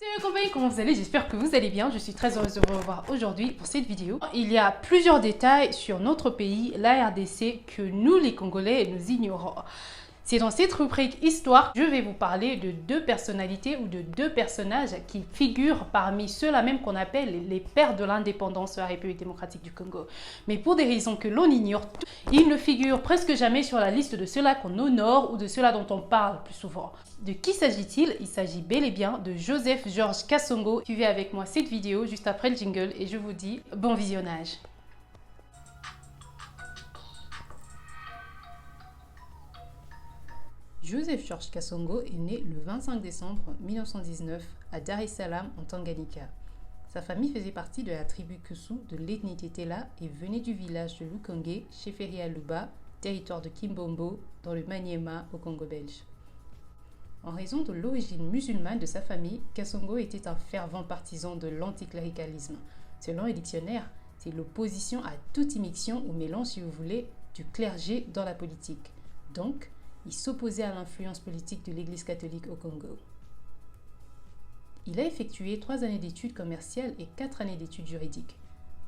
Salut compagnie, comment vous allez? J'espère que vous allez bien. Je suis très heureuse de vous revoir aujourd'hui pour cette vidéo. Il y a plusieurs détails sur notre pays, la RDC, que nous les Congolais nous ignorons. C'est dans cette rubrique Histoire, je vais vous parler de deux personnalités ou de deux personnages qui figurent parmi ceux-là même qu'on appelle les pères de l'indépendance de la République démocratique du Congo. Mais pour des raisons que l'on ignore, ils ne figurent presque jamais sur la liste de ceux-là qu'on honore ou de ceux-là dont on parle plus souvent. De qui s'agit-il? Il s'agit bel et bien de Joseph Georges Kassongo. Suivez avec moi cette vidéo juste après le jingle et je vous dis bon visionnage. Joseph Georges Kassongo est né le 25 décembre 1919 à Dar es Salaam en Tanganyika. Sa famille faisait partie de la tribu Kusu de l'ethnie Tetela et venait du village de Lukonge, chefferie à Luba, territoire de Kimbombo, dans le Maniema au Congo belge. En raison de l'origine musulmane de sa famille, Kassongo était un fervent partisan de l'anticléricalisme. Selon le dictionnaire, c'est l'opposition à toute immixtion ou mélange, si vous voulez, du clergé dans la politique. Donc, il s'opposait à l'influence politique de l'Église catholique au Congo. Il a effectué 3 années d'études commerciales et 4 années d'études juridiques.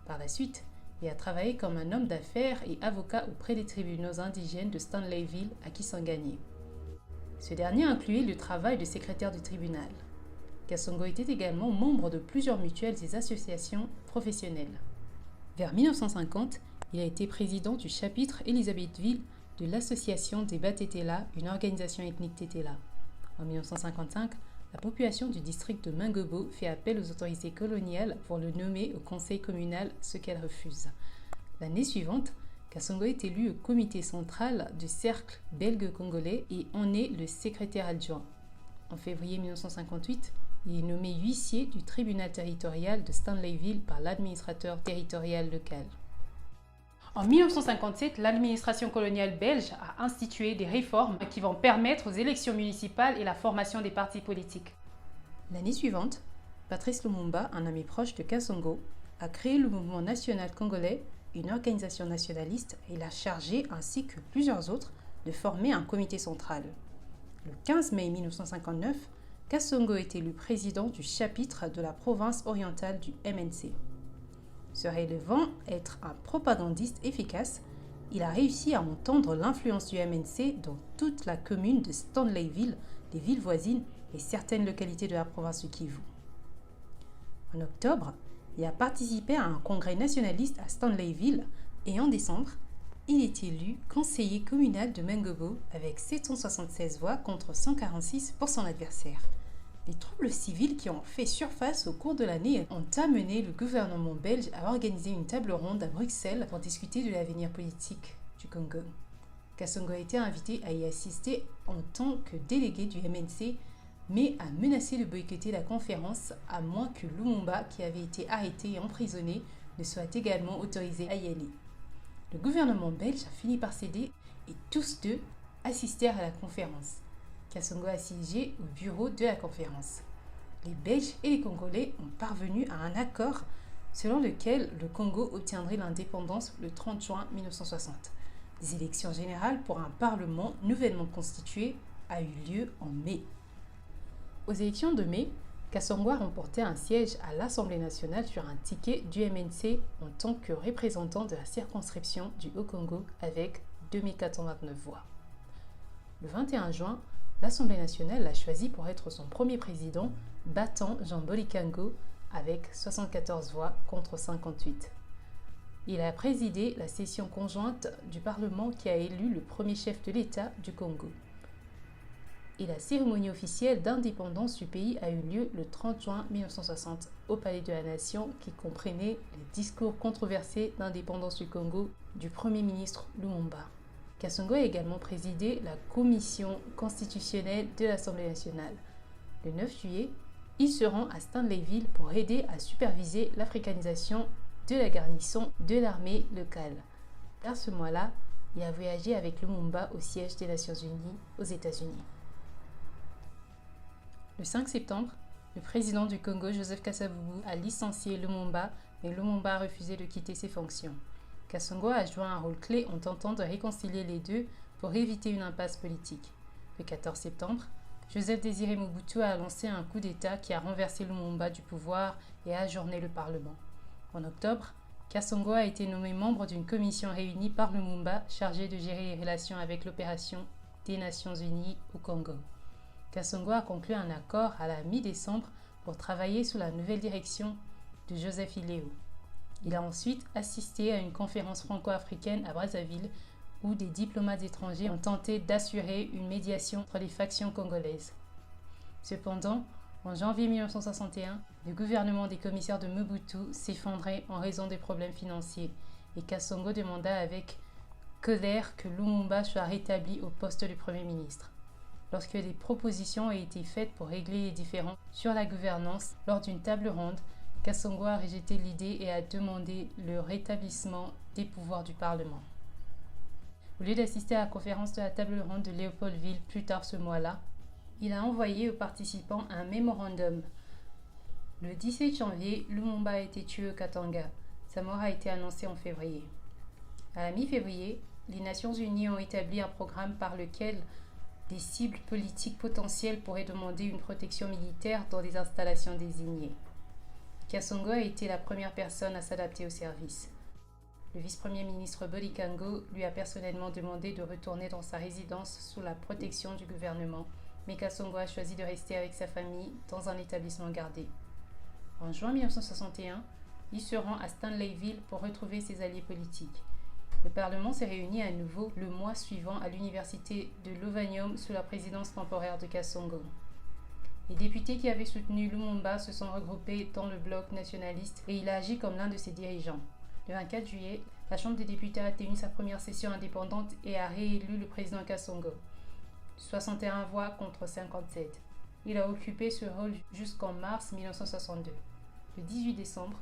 Par la suite, il a travaillé comme un homme d'affaires et avocat auprès des tribunaux indigènes de Stanleyville à Kisangani. Ce dernier incluait le travail de secrétaire du tribunal. Kassongo était également membre de plusieurs mutuelles et associations professionnelles. Vers 1950, il a été président du chapitre Elisabethville de l'association des Batetela, une organisation ethnique Tetela. En 1955, la population du district de Mangebo fait appel aux autorités coloniales pour le nommer au conseil communal, ce qu'elle refuse. L'année suivante, Kassongo est élu au comité central du cercle belge-congolais et en est le secrétaire adjoint. En février 1958, il est nommé huissier du tribunal territorial de Stanleyville par l'administrateur territorial local. En 1957, l'administration coloniale belge a institué des réformes qui vont permettre aux élections municipales et la formation des partis politiques. L'année suivante, Patrice Lumumba, un ami proche de Kassongo, a créé le mouvement national congolais, une organisation nationaliste, et l'a chargé, ainsi que plusieurs autres, de former un comité central. Le 15 mai 1959, Kassongo est élu président du chapitre de la province orientale du MNC. Se révélant être un propagandiste efficace, il a réussi à entendre l'influence du MNC dans toute la commune de Stanleyville, les villes voisines et certaines localités de la province du Kivu. En octobre, il a participé à un congrès nationaliste à Stanleyville et en décembre, il est élu conseiller communal de Mangebo avec 776 voix contre 146 pour son adversaire. Les troubles civils qui ont fait surface au cours de l'année ont amené le gouvernement belge à organiser une table ronde à Bruxelles pour discuter de l'avenir politique du Congo. Kassongo a été invité à y assister en tant que délégué du MNC, mais a menacé de boycotter la conférence à moins que Lumumba, qui avait été arrêté et emprisonné, ne soit également autorisé à y aller. Le gouvernement belge a fini par céder et tous deux assistèrent à la conférence. Kassongo a siégé au bureau de la conférence. Les Belges et les Congolais ont parvenu à un accord selon lequel le Congo obtiendrait l'indépendance le 30 juin 1960. Des élections générales pour un parlement nouvellement constitué a eu lieu en mai. Aux élections de mai, Kassongo a remporté un siège à l'Assemblée nationale sur un ticket du MNC en tant que représentant de la circonscription du Haut-Congo avec 2429 voix. Le 21 juin, l'Assemblée nationale l'a choisi pour être son premier président, battant Jean Bolikango avec 74 voix contre 58. Il a présidé la session conjointe du Parlement qui a élu le premier chef de l'État du Congo. Et la cérémonie officielle d'indépendance du pays a eu lieu le 30 juin 1960 au Palais de la Nation, qui comprenait les discours controversés d'indépendance du Congo du Premier ministre Lumumba. Kassongo a également présidé la commission constitutionnelle de l'Assemblée nationale. Le 9 juillet, il se rend à Stanleyville pour aider à superviser l'africanisation de la garnison de l'armée locale. Vers ce mois-là, il a voyagé avec Lumumba au siège des Nations Unies aux États-Unis. Le 5 septembre, le président du Congo, Joseph Kasavubu, a licencié Lumumba, mais Lumumba a refusé de quitter ses fonctions. Kassongo a joué un rôle clé en tentant de réconcilier les deux pour éviter une impasse politique. Le 14 septembre, Joseph Désiré Mobutu a lancé un coup d'État qui a renversé Lumumba du pouvoir et a ajourné le Parlement. En octobre, Kassongo a été nommé membre d'une commission réunie par Lumumba chargée de gérer les relations avec l'opération des Nations Unies au Congo. Kassongo a conclu un accord à la mi-décembre pour travailler sous la nouvelle direction de Joseph Iléo. Il a ensuite assisté à une conférence franco-africaine à Brazzaville où des diplomates étrangers ont tenté d'assurer une médiation entre les factions congolaises. Cependant, en janvier 1961, le gouvernement des commissaires de Mobutu s'effondrait en raison des problèmes financiers et Kassongo demanda avec colère que Lumumba soit rétabli au poste de Premier ministre. Lorsque des propositions ont été faites pour régler les différends sur la gouvernance lors d'une table ronde, Kassongo a rejeté l'idée et a demandé le rétablissement des pouvoirs du Parlement. Au lieu d'assister à la conférence de la table ronde de Léopoldville plus tard ce mois-là, il a envoyé aux participants un mémorandum. Le 17 janvier, Lumumba a été tué au Katanga. Sa mort a été annoncée en février. À la mi-février, les Nations Unies ont établi un programme par lequel des cibles politiques potentielles pourraient demander une protection militaire dans des installations désignées. Kassongo a été la première personne à s'adapter au service. Le vice-premier ministre Bodikango lui a personnellement demandé de retourner dans sa résidence sous la protection du gouvernement, mais Kassongo a choisi de rester avec sa famille dans un établissement gardé. En juin 1961, il se rend à Stanleyville pour retrouver ses alliés politiques. Le Parlement s'est réuni à nouveau le mois suivant à l'université de Lovanium sous la présidence temporaire de Kassongo. Les députés qui avaient soutenu Lumumba se sont regroupés dans le bloc nationaliste et il a agi comme l'un de ses dirigeants. Le 24 juillet, la Chambre des députés a tenu sa première session indépendante et a réélu le président Kassongo. 61 voix contre 57. Il a occupé ce rôle jusqu'en mars 1962. Le 18 décembre,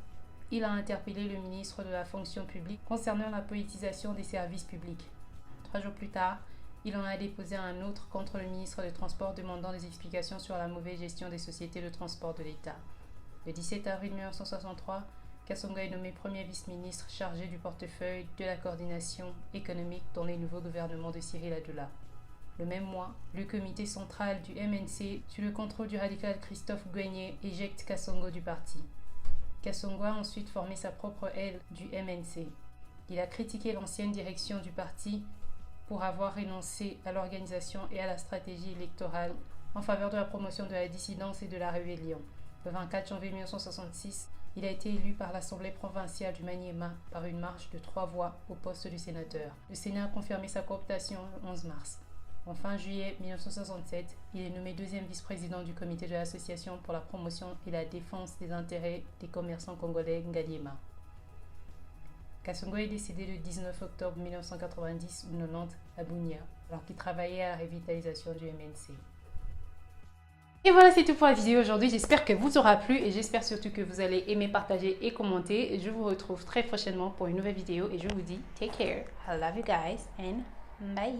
il a interpellé le ministre de la fonction publique concernant la politisation des services publics. 3 jours plus tard, il en a déposé un autre contre le ministre des Transports demandant des explications sur la mauvaise gestion des sociétés de transport de l'État. Le 17 avril 1963, Kassongo est nommé premier vice-ministre chargé du portefeuille de la coordination économique dans les nouveaux gouvernements de Cyril Adoula. Le même mois, le comité central du MNC, sous le contrôle du radical Christophe Guénier, éjecte Kassongo du parti. Kassongo a ensuite formé sa propre aile du MNC. Il a critiqué l'ancienne direction du parti pour avoir renoncé à l'organisation et à la stratégie électorale en faveur de la promotion de la dissidence et de la rébellion. Le 24 janvier 1966, il a été élu par l'Assemblée provinciale du Maniema par une marge de 3 voix au poste de sénateur. Le Sénat a confirmé sa cooptation le 11 mars. En fin juillet 1967, il est nommé deuxième vice-président du comité de l'association pour la promotion et la défense des intérêts des commerçants congolais Ngaliema. Kassongo est décédé le 19 octobre 1990 ou 90 à Bunia, alors qu'il travaillait à la revitalisation du MNC. Et voilà, c'est tout pour la vidéo aujourd'hui. J'espère que vous aura plu et j'espère surtout que vous allez aimer, partager et commenter. Je vous retrouve très prochainement pour une nouvelle vidéo et je vous dis take care. I love you guys and bye.